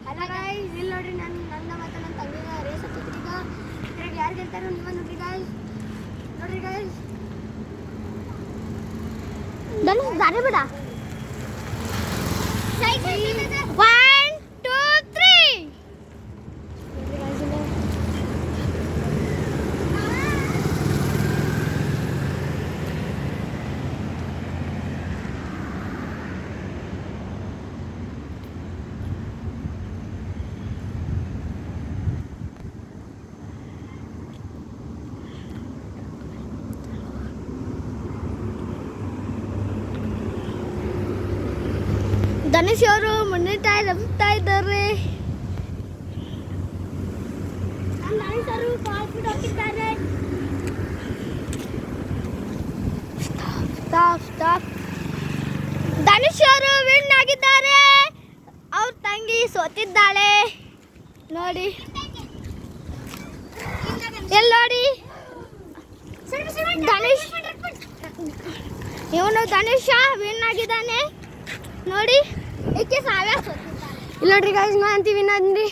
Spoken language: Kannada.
ಅಲ್ಲ ಗಾಯ್ಸ್ ಇಲ್ಲಿ ನೋಡ್ರಿ ನನ್ನ ಮತ್ತೆ ನನ್ನ ತಂಗಿಗ ರೇಸ್ ಹತ್ತಿದ್ರಿ ಈಗ ಯಾರು ಗೆಲ್ತಾರೋ ನೀವೇ ನೋಡ್ರಿ ಗಾಯ್ಸ್ ಧನುಷ್ ದಾರಿ ಬಿಡ 1 2 3 ಧನುಷ್ ಅವರು ಮುಂದಿನ ಟೈರ್ ರಬ್ತಾ ಇದ್ದಾರೆ. ಧನುಷ್ ಅವರು ಕಾಲ್ಫಿಟ್ ಹೋಗಿದ್ದಾರೆ. ಸ್ಟಾಪ್ ಧನುಷ್ ಅವರು ವಿನ್ ಆಗಿದ್ದಾರೆ. ಅವ್ರ ತಂಗಿ ಸೋತಿದ್ದಾಳೆ ನೋಡಿ. ಎಲ್ಲಿ ನೋಡಿ ಧನುಷ್ ಇವನು ಧನುಷ ವಿನ್ ಆಗಿದ್ದಾನೆ ನೋಡಿ. ಏಕೆ ಸಾವ್ಯ ಇಲ್ಲಿ ನೋಡ್ರಿ ಗಾಯ್ಸ್ ನಾ ಅಂತೀವಿ ವಿನ್ ಅಂದ್ರಿ.